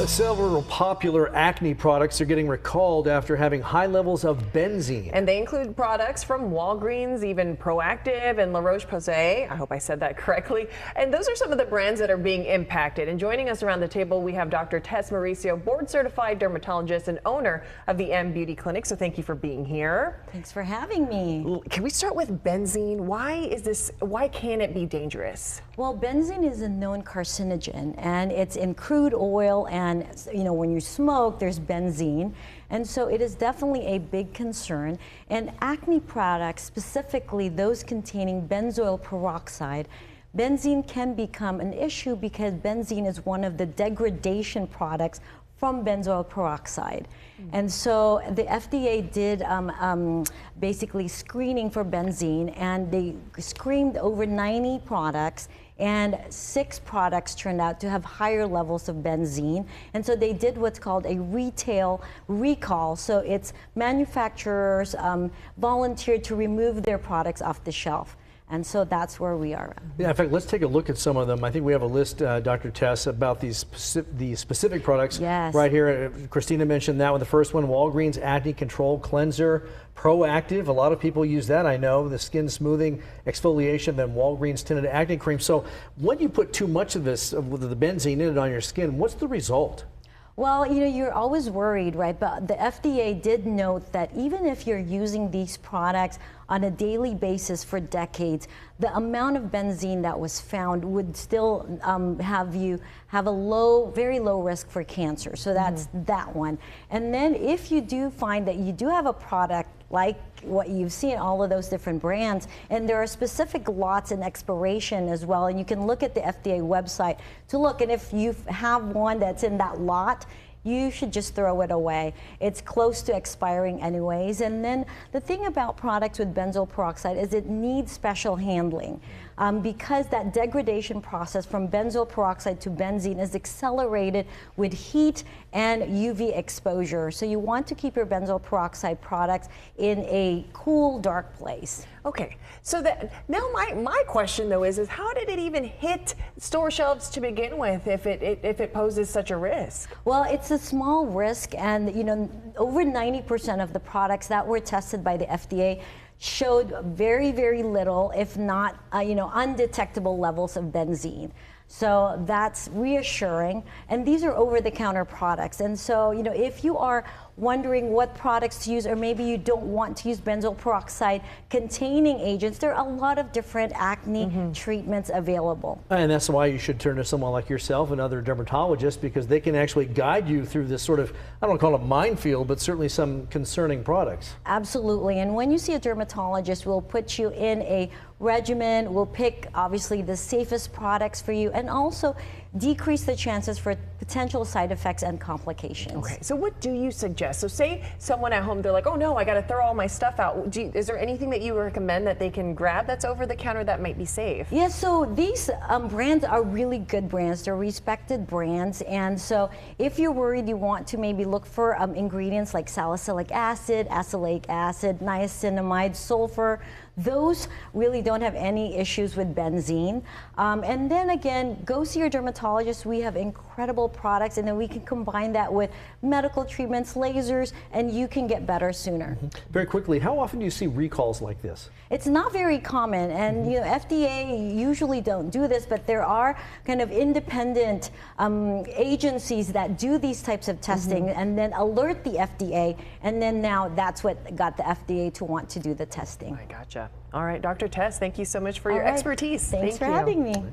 Several popular acne products are getting recalled after having high levels of benzene. And they include products from Walgreens, even Proactive and La Roche-Posay. I hope I said that correctly. And those are some of the brands that are being impacted. And joining us around the table, we have Dr. Tess Mauricio, board-certified dermatologist and owner of the M Beauty Clinic. So thank you for being here. Thanks for having me. Can we start with benzene? Why can it be dangerous? Well, benzene is a known carcinogen, and it's in crude oil, and when you smoke, there's benzene. And so it is definitely a big concern. And acne products, specifically those containing benzoyl peroxide, benzene can become an issue because benzene is one of the degradation products from benzoyl peroxide. And so the FDA did basically screening for benzene, and they screened over 90 products, and 6 products turned out to have higher levels of benzene. And so they did what's called a retail recall. So it's manufacturers volunteered to remove their products off the shelf. And so that's where we are. Yeah, in fact, let's take a look at some of them. I think we have a list, Dr. Tess, about these specific products. Yes. Right here. Christina mentioned that one. The first one, Walgreens Acne Control Cleanser Proactive. A lot of people use that, I know. The skin smoothing exfoliation, then Walgreens tinted acne cream. So when you put too much of this, with the benzene in it on your skin, what's the result? Well, you're always worried, right? But the FDA did note that even if you're using these products on a daily basis for decades, the amount of benzene that was found would still have you have a very low risk for cancer. So that's that one. And then if you do find that you do have a product like what you've seen, all of those different brands, and there are specific lots and expiration as well, and you can look at the FDA website to look, and if you have one that's in that lot, you should just throw it away. It's close to expiring anyways. And then the thing about products with benzoyl peroxide is it needs special handling because that degradation process from benzoyl peroxide to benzene is accelerated with heat and UV exposure. So you want to keep your benzoyl peroxide products in a cool, dark place. Okay, so now my question though is how did it even hit store shelves to begin with if it poses such a risk? Well, it's a small risk, and over 90% of the products that were tested by the FDA showed very, very little, if not undetectable levels of benzene. So that's reassuring, and these are over-the-counter products. And so, if you are wondering what products to use, or maybe you don't want to use benzoyl peroxide containing agents, there are a lot of different acne treatments available. And that's why you should turn to someone like yourself and other dermatologists, because they can actually guide you through this sort of, I don't call it minefield, but certainly some concerning products. Absolutely. And when you see a dermatologist, we'll put you in a regimen, we'll pick obviously the safest products for you, and also decrease the chances for potential side effects and complications. Okay, so what do you suggest? So say someone at home, they're like, oh no, I gotta throw all my stuff out. Is there anything that you recommend that they can grab that's over the counter that might be safe? Yeah, so these brands are really good brands. They're respected brands. And so if you're worried, you want to maybe look for ingredients like salicylic acid, acelaic acid, niacinamide, sulfur. Those really don't have any issues with benzene. And then again, go see your dermatologist. We have incredible products, and then we can combine that with medical treatments, lasers, and you can get better sooner. Very quickly, how often do you see recalls like this? It's not very common, and FDA usually don't do this, but there are kind of independent agencies that do these types of testing and then alert the FDA, and then now that's what got the FDA to want to do the testing. I gotcha. All right, Dr. Tess, thank you so much for your expertise. Thanks for having me.